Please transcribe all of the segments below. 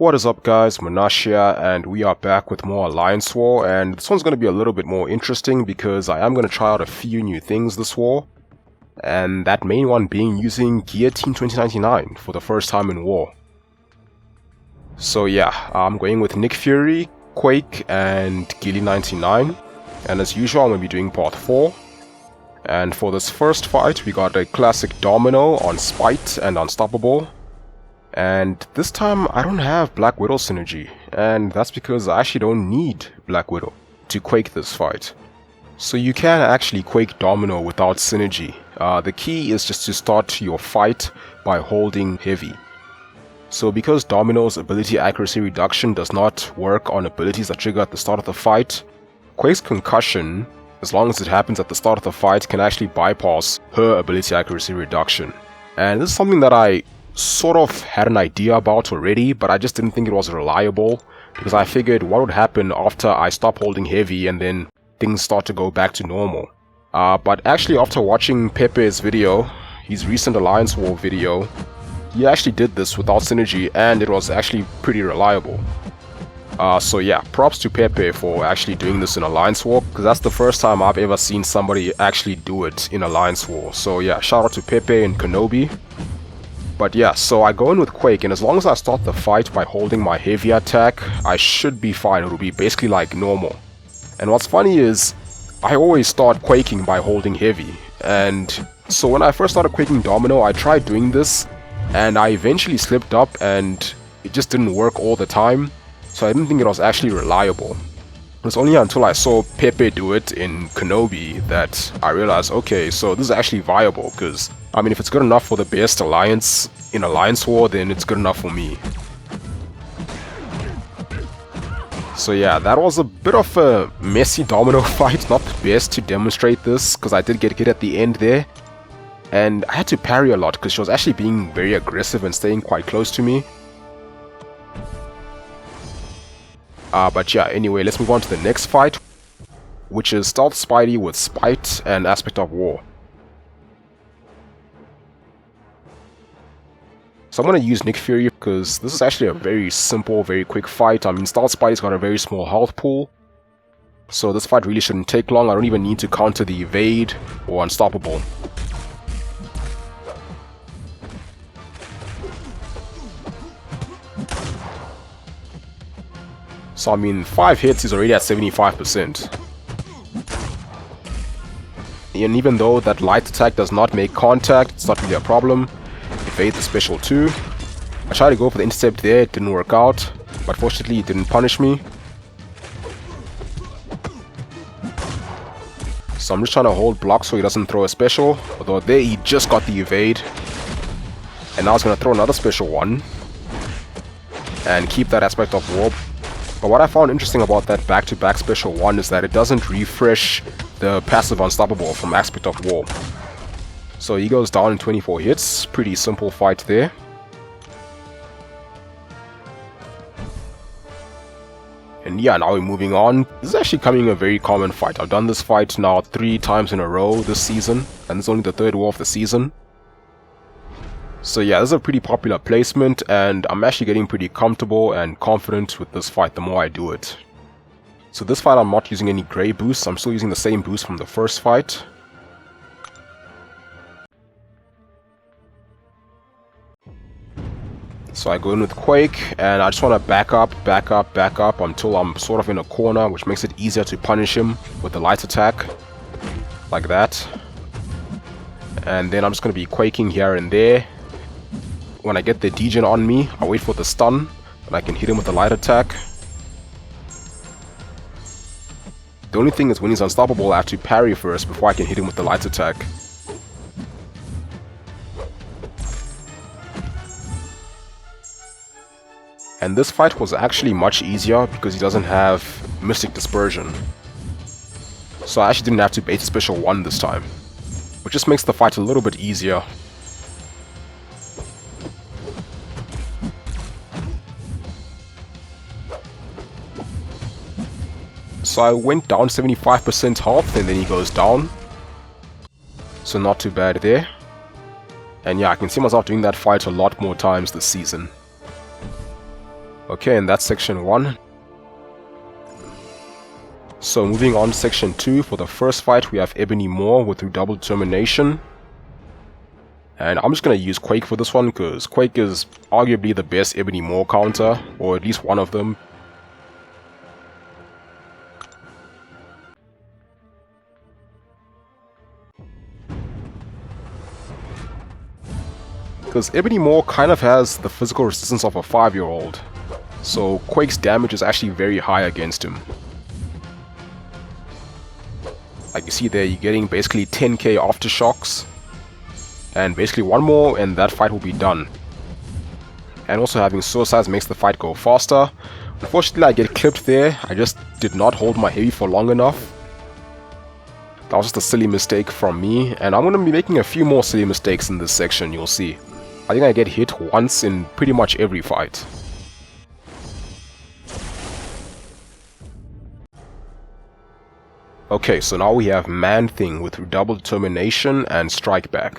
What is up guys, Munash here, and we are back with more Alliance War, and this one's going to be a little bit more interesting because I am going to try out a few new things this war, and that main one being using Guillotine 2099 for the first time in war. So yeah, I'm going with Nick Fury, Quake, and Guillotine 99, and as usual I'm going to be doing part 4. And for this first fight we got a classic Domino on Spite and Unstoppable. And this time I don't have Black Widow synergy, and that's because I actually don't need Black Widow to Quake this fight. So you can actually Quake Domino without synergy. The key is just to start your fight by holding heavy. So because Domino's ability accuracy reduction does not work on abilities that trigger at the start of the fight, Quake's concussion, as long as it happens at the start of the fight, can actually bypass her ability accuracy reduction. And this is something that I sort of had an idea about already, but I just didn't think it was reliable, because I figured what would happen after I stop holding heavy and then things start to go back to normal. But actually after watching Pepe's video, his recent Alliance War video, he actually did this without synergy and it was actually pretty reliable. So yeah, props to Pepe for actually doing this in Alliance War, because that's the first time I've ever seen somebody actually do it in Alliance War. So yeah, shout out to Pepe and Kenobi. But yeah, so I go in with Quake, and as long as I start the fight by holding my heavy attack, I should be fine. It'll be basically like normal. And what's funny is, I always start quaking by holding heavy. And so when I first started quaking Domino, I tried doing this, and I eventually slipped up, and it just didn't work all the time. So I didn't think it was actually reliable. It was only until I saw Pepe do it in Kenobi that I realized, okay, so this is actually viable, because I mean, if it's good enough for the best alliance in Alliance War, then it's good enough for me. So yeah, that was a bit of a messy Domino fight, not the best to demonstrate this, because I did get hit at the end there. And I had to parry a lot, because she was actually being very aggressive and staying quite close to me. But yeah, anyway, let's move on to the next fight, which is Stealth Spidey with Spite and Aspect of War. So I'm going to use Nick Fury because this is actually a very simple, very quick fight. I mean, Stealth Spidey's got a very small health pool, so this fight really shouldn't take long. I don't even need to counter the evade or Unstoppable. So I mean, 5 hits is already at 75%. And even though that light attack does not make contact, it's not really a problem. Evade the special too. I tried to go for the intercept there, it didn't work out, but fortunately it didn't punish me. So I'm just trying to hold block so he doesn't throw a special, although there he just got the evade. And now he's going to throw another special one and keep that Aspect of War. But what I found interesting about that back-to-back special one is that it doesn't refresh the passive Unstoppable from Aspect of War. So he goes down in 24 hits, pretty simple fight there. And yeah, now we're moving on. This is actually becoming a very common fight. I've done this fight now 3 times in a row this season, and this is only the 3rd war of the season. So yeah, this is a pretty popular placement, and I'm actually getting pretty comfortable and confident with this fight the more I do it. So this fight I'm not using any grey boosts, I'm still using the same boost from the first fight. So I go in with Quake, and I just want to back up until I'm sort of in a corner, which makes it easier to punish him with the light attack, like that. And then I'm just going to be quaking here and there. When I get the degen on me, I wait for the stun, and I can hit him with the light attack. The only thing is when he's unstoppable, I have to parry first before I can hit him with the light attack. And this fight was actually much easier because he doesn't have Mystic Dispersion. So I actually didn't have to bait a special 1 this time, which just makes the fight a little bit easier. So I went down 75% health and then he goes down. So not too bad there. And yeah, I can see myself doing that fight a lot more times this season. Okay, and that's section 1. So moving on to section 2, for the first fight we have Ebony with Redoubled Determination. And I'm just going to use Quake for this one, because Quake is arguably the best Ebony counter, or at least one of them. Because Ebony kind of has the physical resistance of a 5-year-old, so Quake's damage is actually very high against him. Like you see there, you're getting basically 10k aftershocks, and basically one more and that fight will be done. And also having suicides makes the fight go faster. Unfortunately I get clipped there, I just did not hold my heavy for long enough. That was just a silly mistake from me, and I'm going to be making a few more silly mistakes in this section, you'll see. I think I get hit once in pretty much every fight. Okay, so now we have Man-Thing with Redoubled Determination and Strikeback.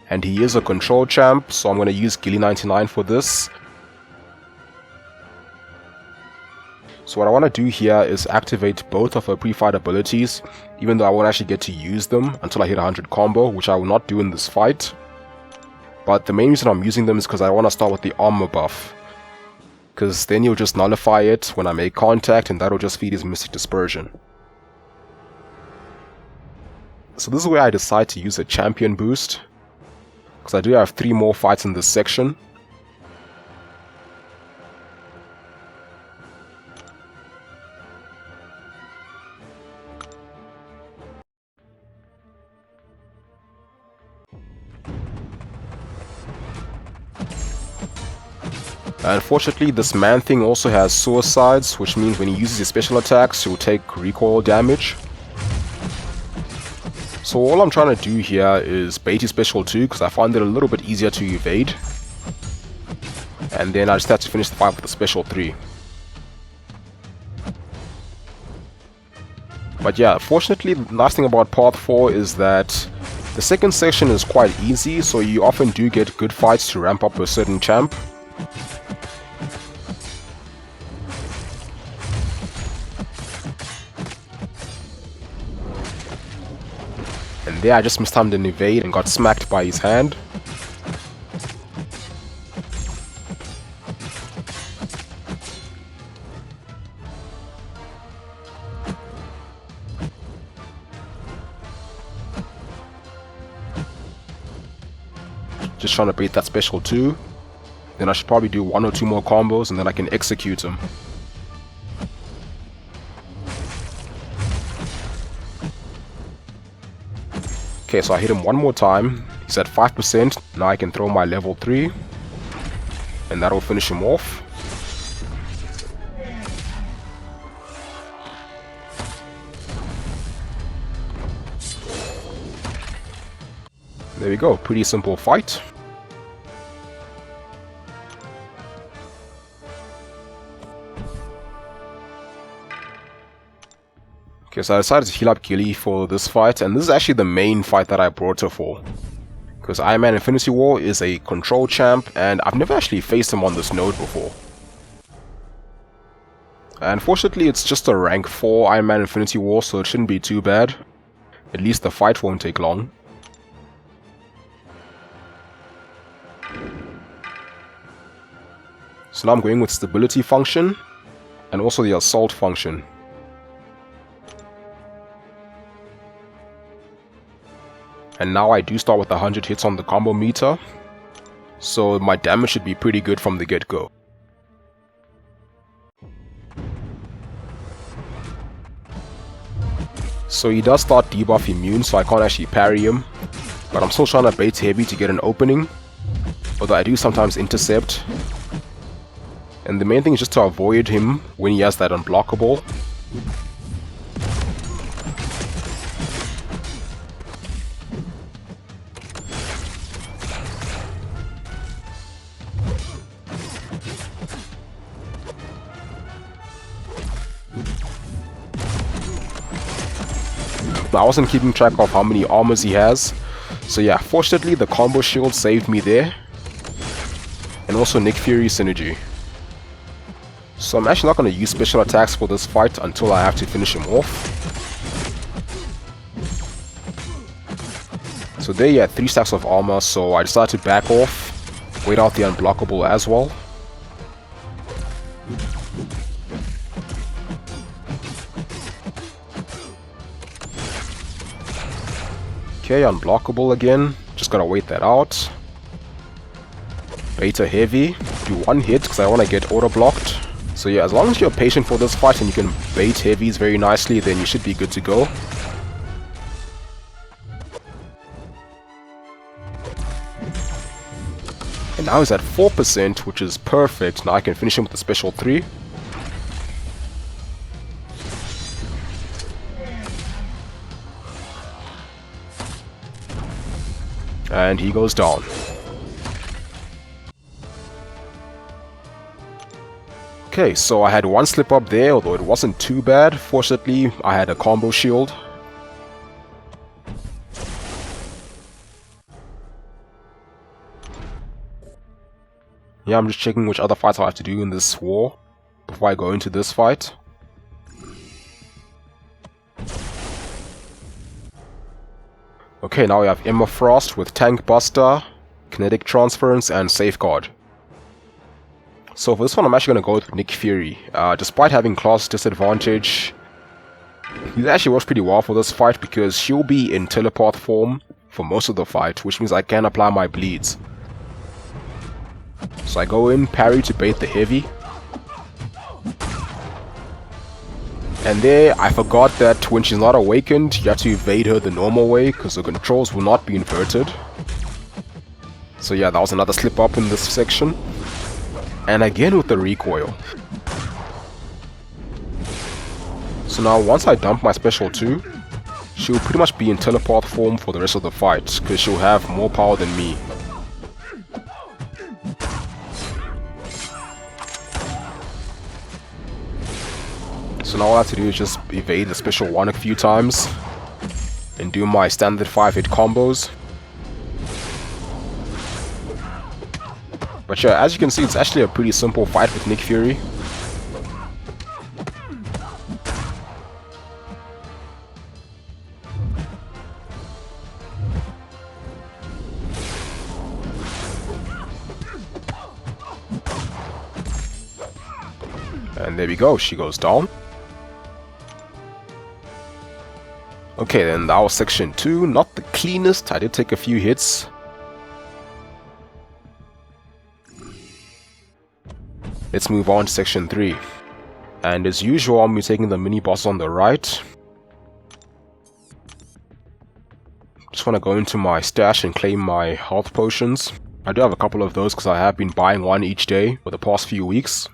And he is a control champ, so I'm going to use Guillotine for this. So what I want to do here is activate both of her pre-fight abilities, even though I won't actually get to use them until I hit 100 combo, which I will not do in this fight. But the main reason I'm using them is because I want to start with the armor buff. Because then you'll just nullify it when I make contact, and that'll just feed his Mystic Dispersion. So this is where I decide to use a champion boost, because I do have 3 more fights in this section. Unfortunately, this Man-Thing also has suicides, which means when he uses his special attacks, he will take recoil damage. So all I'm trying to do here is bait his special 2, because I find it a little bit easier to evade. And then I just have to finish the fight with the special 3. But yeah, fortunately, the nice thing about Path 4 is that the second section is quite easy, so you often do get good fights to ramp up a certain champ. And there I just mistimed an evade and got smacked by his hand. Just trying to bait that special 2. Then I should probably do 1 or 2 more combos and then I can execute him. Okay, so I hit him 1 more time. He's at 5%. Now I can throw my level 3. And that'll finish him off. There we go, pretty simple fight. Okay, so I decided to heal up Gilly for this fight, and this is actually the main fight that I brought her for. Because Iron Man Infinity War is a control champ, and I've never actually faced him on this node before. Unfortunately, it's just a rank 4 Iron Man Infinity War, so it shouldn't be too bad. At least the fight won't take long. So now I'm going with stability function, and also the assault function. And now I do start with 100 hits on the combo meter, so my damage should be pretty good from the get-go. So he does start debuff immune, so I can't actually parry him, but I'm still trying to bait heavy to get an opening, although I do sometimes intercept. And the main thing is just to avoid him when he has that unblockable. I wasn't keeping track of how many armors he has, so yeah, fortunately the combo shield saved me there. and also Nick Fury synergy. So I'm actually not going to use special attacks for this fight until I have to finish him off. So there you had 3 stacks of armor, so I decided to back off, wait out the Unblockable as well. Okay, Unblockable again, just gotta wait that out. Beta heavy, do 1 hit because I want to get auto blocked. So yeah, as long as you're patient for this fight and you can bait heavies very nicely, then you should be good to go. And now he's at 4%, which is perfect. Now I can finish him with a special 3. And he goes down. Okay, so I had 1 slip up there, although it wasn't too bad. Fortunately, I had a combo shield. Yeah, I'm just checking which other fights I have to do in this war before I go into this fight. Okay, now we have Emma Frost with Tank Buster, Kinetic Transference, and Safeguard. So for this one, I'm actually going to go with Nick Fury. Despite having class disadvantage, he actually works pretty well for this fight because she'll be in telepath form for most of the fight, which means I can apply my bleeds. So I go in, parry to bait the heavy. And there, I forgot that when she's not awakened, you have to evade her the normal way because the controls will not be inverted. So yeah, that was another slip up in this section. And again with the recoil. So now once I dump my special 2, she'll pretty much be in telepath form for the rest of the fight, because she'll have more power than me. So now all I have to do is just evade the special 1 a few times, and do my standard 5-hit combos. But yeah, as you can see, it's actually a pretty simple fight with Nick Fury. And there we go, she goes down. Okay, then that was section 2, not the cleanest, I did take a few hits. Let's move on to section 3. And as usual, I'm taking the mini boss on the right. Just want to go into my stash and claim my health potions. I do have a couple of those because I have been buying 1 each day for the past few weeks.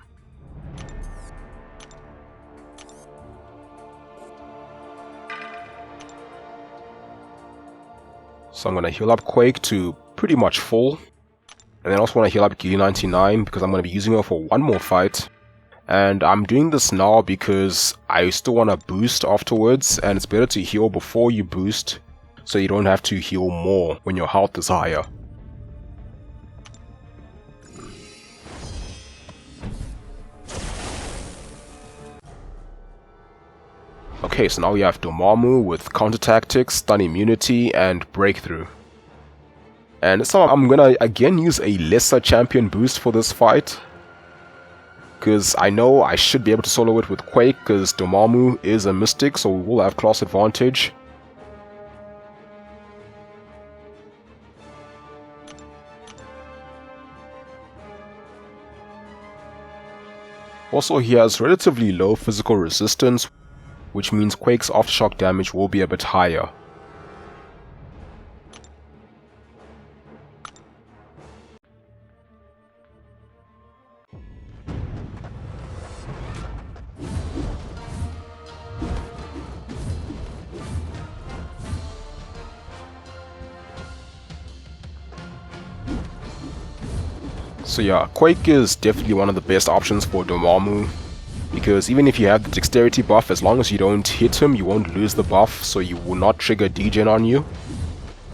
So I'm going to heal up Quake to pretty much full. And then I also want to heal up Guillotine because I'm going to be using her for 1 more fight. And I'm doing this now because I still want to boost afterwards, and it's better to heal before you boost, so you don't have to heal more when your health is higher. Okay, so now we have Dormammu with Counter Tactics, Stun Immunity, and Breakthrough. And so I'm gonna again use a lesser champion boost for this fight, because I know I should be able to solo it with Quake, because Domino is a mystic, so we will have class advantage. Also, he has relatively low physical resistance, which means Quake's aftershock damage will be a bit higher. So yeah, Quake is definitely one of the best options for Dormammu, because even if you have the dexterity buff, as long as you don't hit him, you won't lose the buff, so you will not trigger degen on you.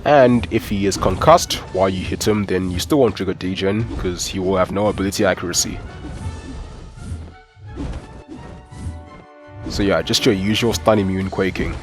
And if he is concussed while you hit him, then you still won't trigger degen because he will have no ability accuracy. So yeah, just your usual stun immune quaking.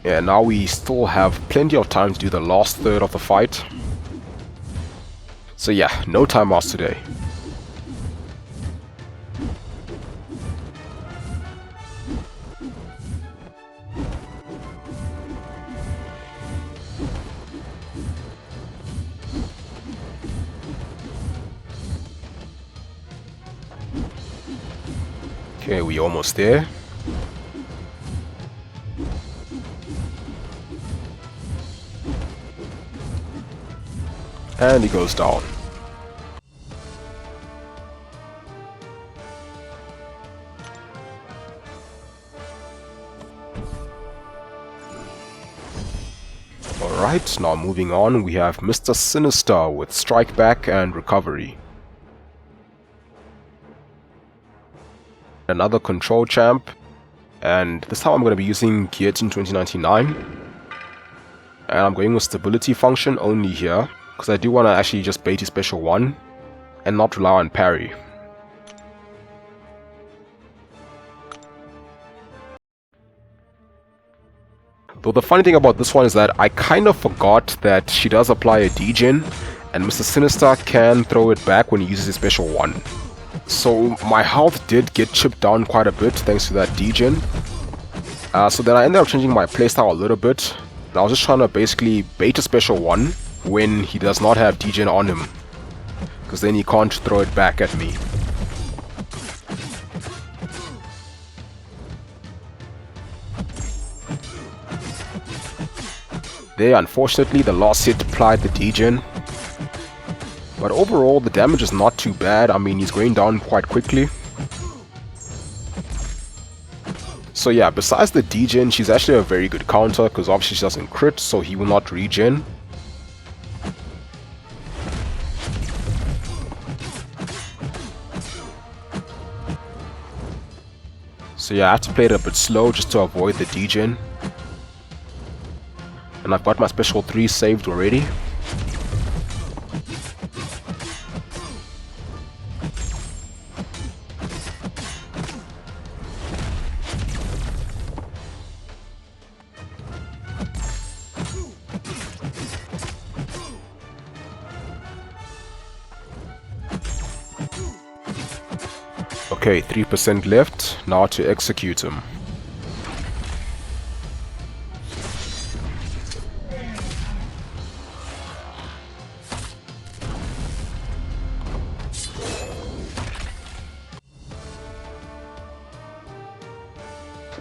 Yeah, now we still have plenty of time to do the last third of the fight. So yeah, no timeouts today. Okay, we almost there. And he goes down. Alright, now moving on, we have Mr. Sinister with Strikeback and Recovery. Another control champ, and this time I'm going to be using Guillotine 2099. And I'm going with stability function only here, because I do want to actually just bait his special 1 and not rely on parry. Though the funny thing about this one is that I kind of forgot that she does apply a degen, and Mr. Sinister can throw it back when he uses his special 1. So my health did get chipped down quite a bit thanks to that degen. So then I ended up changing my playstyle a little bit. And I was just trying to basically bait a special 1 when he does not have degen on him, because then he can't throw it back at me. There, unfortunately, the last hit applied the degen. But overall, the damage is not too bad. I mean, he's going down quite quickly. So yeah, besides the degen, she's actually a very good counter, because obviously she doesn't crit, so he will not regen. So yeah, I have to play it a bit slow just to avoid the degen. And I've got my special 3 saved already. Okay, 3% left, now to execute him.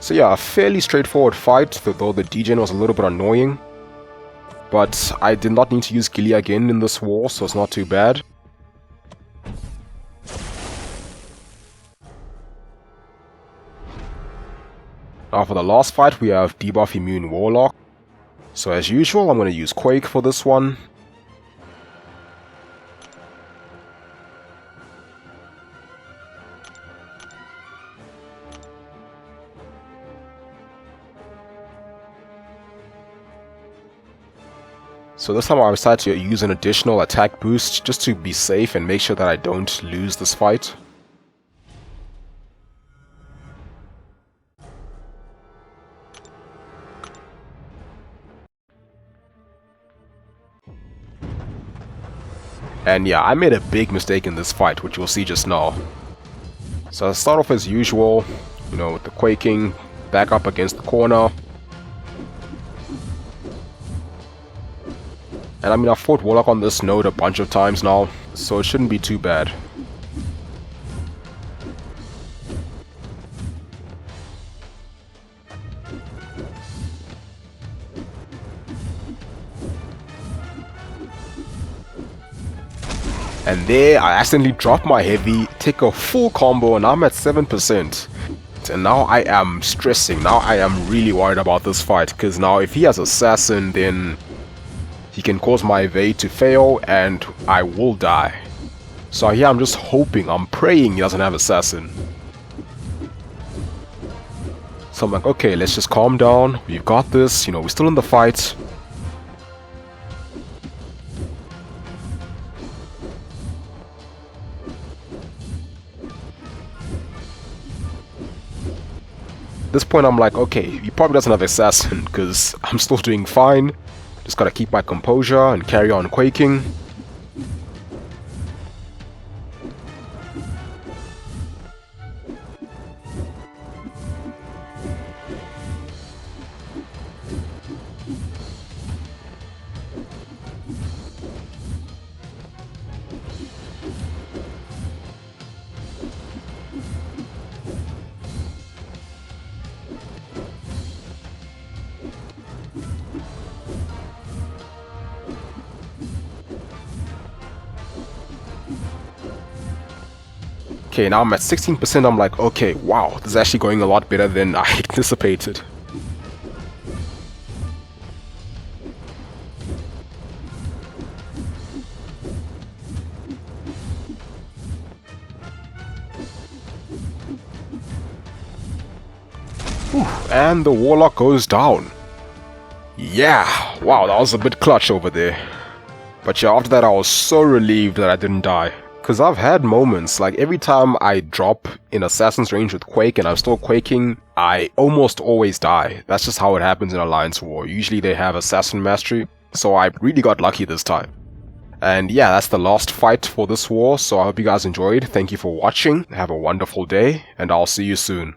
So yeah, a fairly straightforward fight, though the degen was a little bit annoying. But I did not need to use Gilly again in this war, so it's not too bad. Now for the last fight, we have Debuff Immune Warlock. So as usual, I'm going to use Quake for this one. So this time I decided to use an additional attack boost just to be safe and make sure that I don't lose this fight. And yeah, I made a big mistake in this fight, which you'll see just now. So I start off as usual, you know, with the quaking, back up against the corner. And I mean, I've fought Warlock on this node a bunch of times now, so it shouldn't be too bad. And there, I accidentally dropped my heavy, take a full combo, and I'm at 7%. And now I am stressing. Now I am really worried about this fight, because now if he has Assassin, then he can cause my evade to fail, and I will die. So here I'm just hoping, I'm praying he doesn't have Assassin. So I'm like, okay, let's just calm down. We've got this, you know, we're still in the fight. At this point I'm like, okay, he probably doesn't have Assassin, because I'm still doing fine. Just gotta keep my composure and carry on quaking. Okay, now I'm at 16%, I'm like, okay, wow, this is actually going a lot better than I anticipated. Whew, and the Warlock goes down. Yeah, wow, that was a bit clutch over there. But yeah, after that I was so relieved that I didn't die. Because I've had moments, like every time I drop in Assassin's range with Quake and I'm still quaking, I almost always die. That's just how it happens in Alliance War. Usually they have Assassin Mastery, so I really got lucky this time. And yeah, that's the last fight for this war, so I hope you guys enjoyed. Thank you for watching, have a wonderful day, and I'll see you soon.